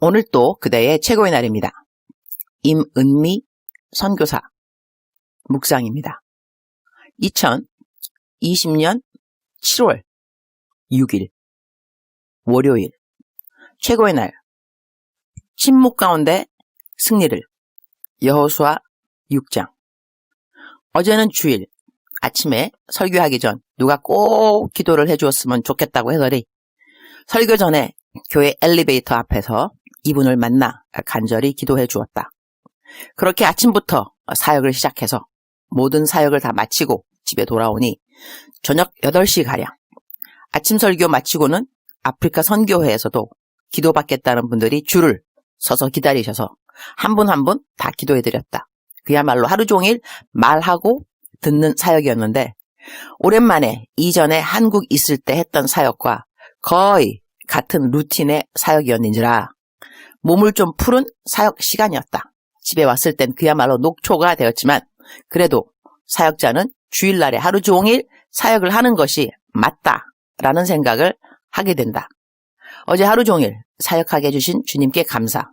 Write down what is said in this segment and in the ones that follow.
오늘 또 그대의 최고의 날입니다. 임은미 선교사 묵상입니다. 2020년 7월 6일 월요일 최고의 날 침묵 가운데 승리를 여호수아 6장. 어제는 주일 아침에 설교하기 전 누가 꼭 기도를 해주었으면 좋겠다고 해서리 설교 전에 교회 엘리베이터 앞에서 이분을 만나 간절히 기도해 주었다. 그렇게 아침부터 사역을 시작해서 모든 사역을 다 마치고 집에 돌아오니 저녁 8시가량. 아침 설교 마치고는 아프리카 선교회에서도 기도받겠다는 분들이 줄을 서서 기다리셔서 한 분 한 분 다 기도해드렸다. 그야말로 하루 종일 말하고 듣는 사역이었는데 오랜만에 이전에 한국 있을 때 했던 사역과 거의 같은 루틴의 사역이었는지라 몸을 좀 푸른 사역 시간이었다. 집에 왔을 땐 그야말로 녹초가 되었지만 그래도 사역자는 주일날에 하루 종일 사역을 하는 것이 맞다라는 생각을 하게 된다. 어제 하루 종일 사역하게 해주신 주님께 감사.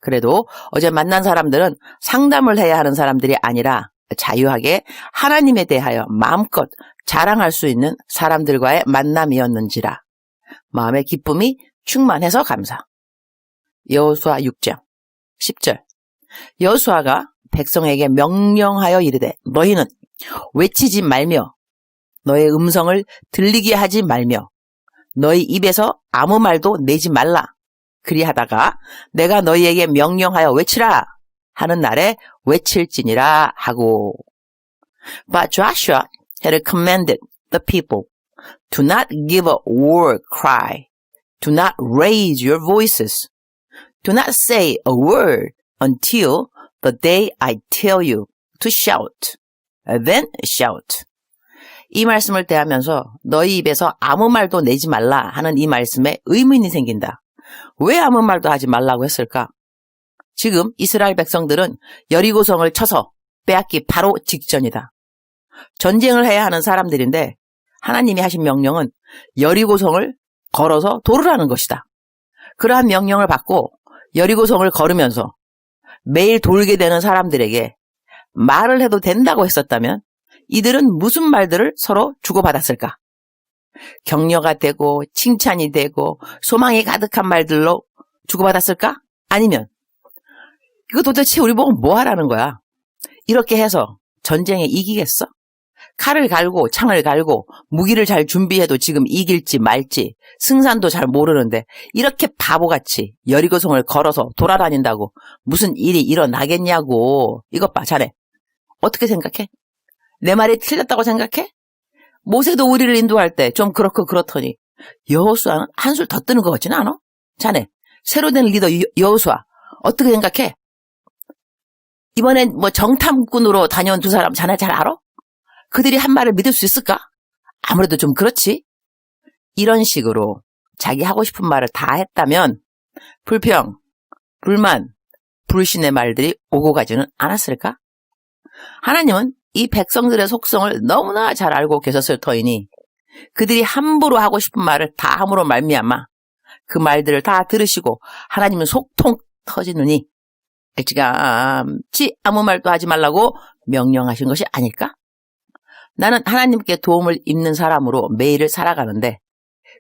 그래도 어제 만난 사람들은 상담을 해야 하는 사람들이 아니라 자유하게 하나님에 대하여 마음껏 자랑할 수 있는 사람들과의 만남이었는지라 마음의 기쁨이 충만해서 감사. 여호수아 6장 10절. 여호수아가 백성에게 명령하여 이르되 너희는 외치지 말며 너의 음성을 들리게 하지 말며 너희 입에서 아무 말도 내지 말라. 그리하다가 내가 너희에게 명령하여 외치라 하는 날에 외칠지니라 하고. But Joshua had commanded the people, do not give a war cry, do not raise your voices, do not say a word until the day I tell you to shout, then shout. 이 말씀을 대하면서 너희 입에서 아무 말도 내지 말라 하는 이 말씀에 의문이 생긴다. 왜 아무 말도 하지 말라고 했을까? 지금 이스라엘 백성들은 여리고성을 쳐서 빼앗기 바로 직전이다. 전쟁을 해야 하는 사람들인데 하나님이 하신 명령은 여리고성을 걸어서 돌으라는 것이다. 그러한 명령을 받고 여리고성을 걸으면서 매일 돌게 되는 사람들에게 말을 해도 된다고 했었다면 이들은 무슨 말들을 서로 주고받았을까? 격려가 되고 칭찬이 되고 소망이 가득한 말들로 주고받았을까? 아니면 이거 도대체 우리 보고 뭐 하라는 거야? 이렇게 해서 전쟁에 이기겠어? 칼을 갈고 창을 갈고 무기를 잘 준비해도 지금 이길지 말지 승산도 잘 모르는데 이렇게 바보같이 여리고성을 걸어서 돌아다닌다고 무슨 일이 일어나겠냐고. 이것 봐 자네. 어떻게 생각해? 내 말이 틀렸다고 생각해? 모세도 우리를 인도할 때 좀 그렇고 그렇더니 여호수아는 한술 더 뜨는 것 같지는 않아? 자네 새로 된 리더 여호수아 어떻게 생각해? 이번엔 뭐 정탐꾼으로 다녀온 두 사람 자네 잘 알아? 그들이 한 말을 믿을 수 있을까? 아무래도 좀 그렇지. 이런 식으로 자기 하고 싶은 말을 다 했다면 불평, 불만, 불신의 말들이 오고 가지는 않았을까? 하나님은 이 백성들의 속성을 너무나 잘 알고 계셨을 터이니 그들이 함부로 하고 싶은 말을 다 함으로 말미암아 그 말들을 다 들으시고 하나님은 속통 터지느니 일찌감치 아무 말도 하지 말라고 명령하신 것이 아닐까? 나는 하나님께 도움을 입는 사람으로 매일을 살아가는데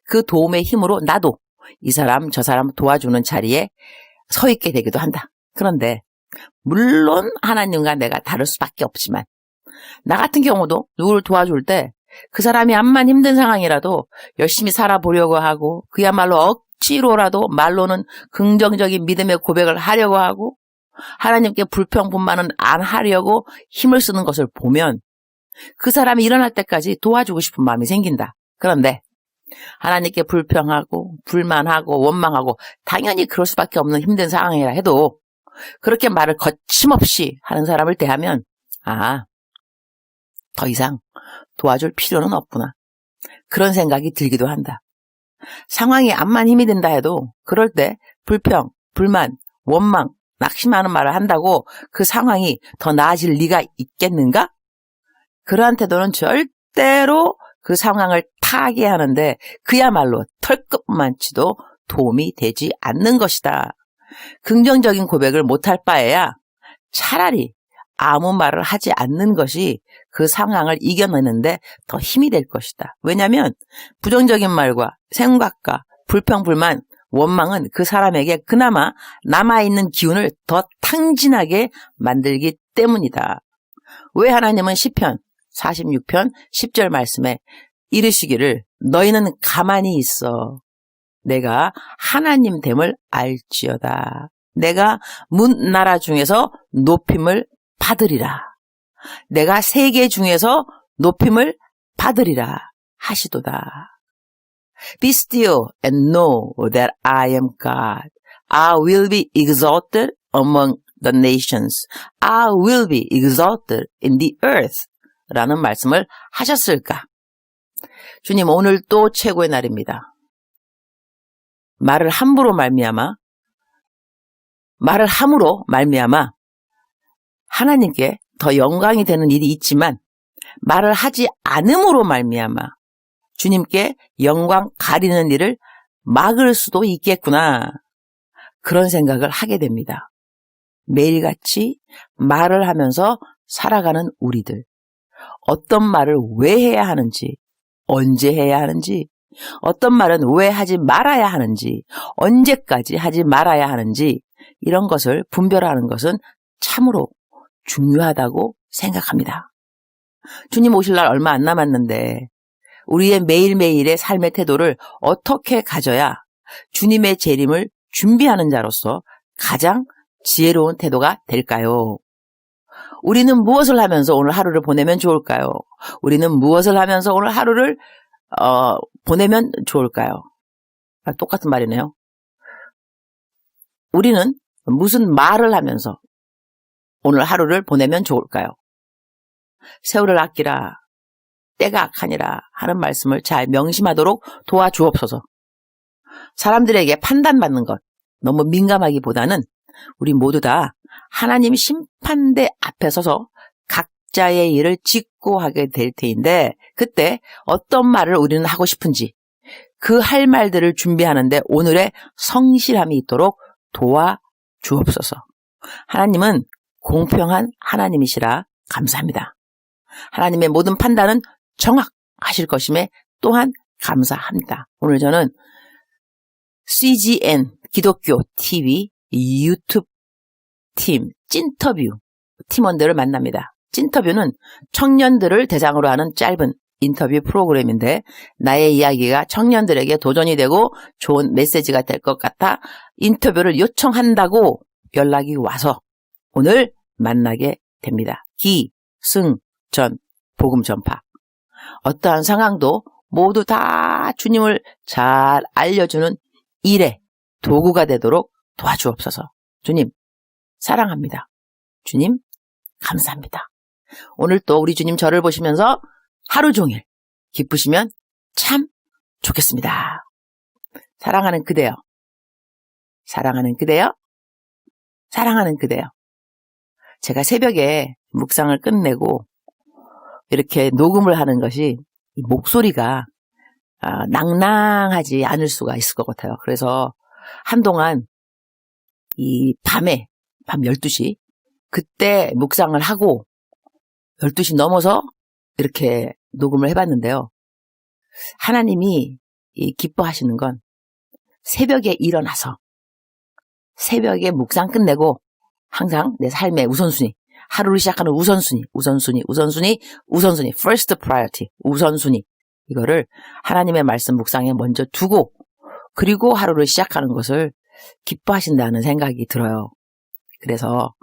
그 도움의 힘으로 나도 이 사람 저 사람 도와주는 자리에 서 있게 되기도 한다. 그런데 물론 하나님과 내가 다를 수밖에 없지만 나 같은 경우도 누구를 도와줄 때 그 사람이 암만 힘든 상황이라도 열심히 살아보려고 하고 그야말로 억지로라도 말로는 긍정적인 믿음의 고백을 하려고 하고 하나님께 불평분만은 안 하려고 힘을 쓰는 것을 보면 그 사람이 일어날 때까지 도와주고 싶은 마음이 생긴다. 그런데 하나님께 불평하고 불만하고 원망하고 당연히 그럴 수밖에 없는 힘든 상황이라 해도 그렇게 말을 거침없이 하는 사람을 대하면 더 이상 도와줄 필요는 없구나. 그런 생각이 들기도 한다. 상황이 암만 힘이 든다 해도 그럴 때 불평, 불만, 원망, 낙심하는 말을 한다고 그 상황이 더 나아질 리가 있겠는가? 그러한 태도는 절대로 그 상황을 타개하는데 그야말로 털끝만치도 도움이 되지 않는 것이다. 긍정적인 고백을 못할 바에야 차라리 아무 말을 하지 않는 것이 그 상황을 이겨내는데 더 힘이 될 것이다. 왜냐하면 부정적인 말과 생각과 불평불만, 원망은 그 사람에게 그나마 남아있는 기운을 더 탕진하게 만들기 때문이다. 왜 하나님은 시편 46편 10절 말씀에 이르시기를 너희는 가만히 있어. 내가 하나님 됨을 알지어다. 내가 문나라 중에서 높임을 받으리라. 내가 세계 중에서 높임을 받으리라 하시도다. Be still and know that I am God. I will be exalted among the nations. I will be exalted in the earth. 라는 말씀을 하셨을까? 주님, 오늘 또 최고의 날입니다. 말을 함으로 말미암아 하나님께 더 영광이 되는 일이 있지만 말을 하지 않음으로 말미암아 주님께 영광 가리는 일을 막을 수도 있겠구나. 그런 생각을 하게 됩니다. 매일같이 말을 하면서 살아가는 우리들. 어떤 말을 왜 해야 하는지, 언제 해야 하는지, 어떤 말은 왜 하지 말아야 하는지, 언제까지 하지 말아야 하는지 이런 것을 분별하는 것은 참으로 중요하다고 생각합니다. 주님 오실 날 얼마 안 남았는데 우리의 매일매일의 삶의 태도를 어떻게 가져야 주님의 재림을 준비하는 자로서 가장 지혜로운 태도가 될까요? 우리는 무엇을 하면서 오늘 하루를 보내면 좋을까요? 우리는 무엇을 하면서 오늘 하루를 보내면 좋을까요? 똑같은 말이네요. 우리는 무슨 말을 하면서 오늘 하루를 보내면 좋을까요? 세월을 아끼라, 때가 악하니라 하는 말씀을 잘 명심하도록 도와주옵소서. 사람들에게 판단받는 것 너무 민감하기보다는 우리 모두 다 하나님 심판대 앞에 서서 각자의 일을 짓고 하게 될 테인데 그때 어떤 말을 우리는 하고 싶은지 그 할 말들을 준비하는데 오늘의 성실함이 있도록 도와주옵소서. 하나님은 공평한 하나님이시라 감사합니다. 하나님의 모든 판단은 정확하실 것임에 또한 감사합니다. 오늘 저는 CGN 기독교 TV 유튜브 팀 찐터뷰 팀원들을 만납니다. 찐터뷰는 청년들을 대상으로 하는 짧은 인터뷰 프로그램인데 나의 이야기가 청년들에게 도전이 되고 좋은 메시지가 될 것 같아 인터뷰를 요청한다고 연락이 와서 오늘 만나게 됩니다. 기승전 복음 전파. 어떠한 상황도 모두 다 주님을 잘 알려주는 일의 도구가 되도록 도와주옵소서. 주님 사랑합니다. 주님 감사합니다. 오늘 또 우리 주님 저를 보시면서 하루 종일 기쁘시면 참 좋겠습니다. 사랑하는 그대여. 사랑하는 그대여. 사랑하는 그대여. 제가 새벽에 묵상을 끝내고 이렇게 녹음을 하는 것이 목소리가 낭낭하지 않을 수가 있을 것 같아요. 그래서 한동안 이 밤에 밤 12시 그때 묵상을 하고 12시 넘어서 이렇게 녹음을 해봤는데요. 하나님이 기뻐하시는 건 새벽에 일어나서 새벽에 묵상 끝내고 항상 내 삶의 우선순위, 하루를 시작하는 우선순위, first priority, 우선순위 이거를 하나님의 말씀 묵상에 먼저 두고 그리고 하루를 시작하는 것을 기뻐하신다는 생각이 들어요. 그래서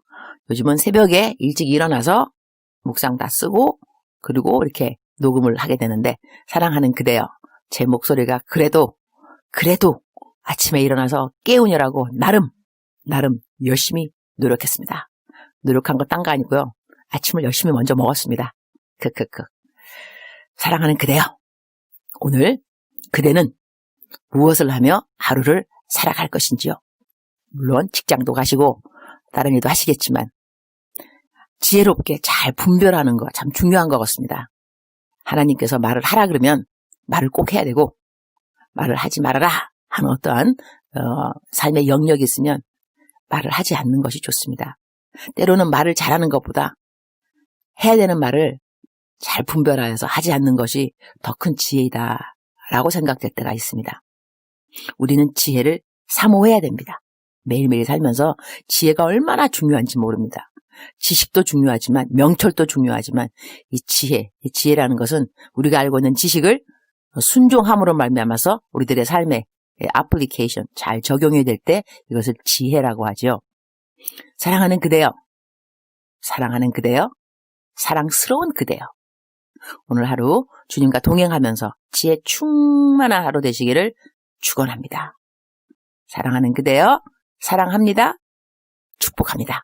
요즘은 새벽에 일찍 일어나서 묵상 다 쓰고 그리고 이렇게 녹음을 하게 되는데 사랑하는 그대여 제 목소리가 그래도 아침에 일어나서 깨우느라고 나름 열심히 노력했습니다. 노력한 거 딴 거 아니고요. 아침을 열심히 먼저 먹었습니다. 사랑하는 그대여 오늘 그대는 무엇을 하며 하루를 살아갈 것인지요. 물론 직장도 가시고 다른 일도 하시겠지만 지혜롭게 잘 분별하는 거 참 중요한 것 같습니다. 하나님께서 말을 하라 그러면 말을 꼭 해야 되고 말을 하지 말아라 하는 어떠한 삶의 영역이 있으면 말을 하지 않는 것이 좋습니다. 때로는 말을 잘하는 것보다 해야 되는 말을 잘 분별하여서 하지 않는 것이 더 큰 지혜이다 라고 생각될 때가 있습니다. 우리는 지혜를 사모해야 됩니다. 매일매일 살면서 지혜가 얼마나 중요한지 모릅니다. 지식도 중요하지만 명철도 중요하지만 이 지혜라는 것은 우리가 알고 있는 지식을 순종함으로 말미암아서 우리들의 삶에 애플리케이션 잘 적용이 될 때 이것을 지혜라고 하죠. 사랑하는 그대여, 사랑하는 그대여, 사랑스러운 그대여. 오늘 하루 주님과 동행하면서 지혜 충만한 하루 되시기를 축원합니다. 사랑하는 그대여, 사랑합니다. 축복합니다.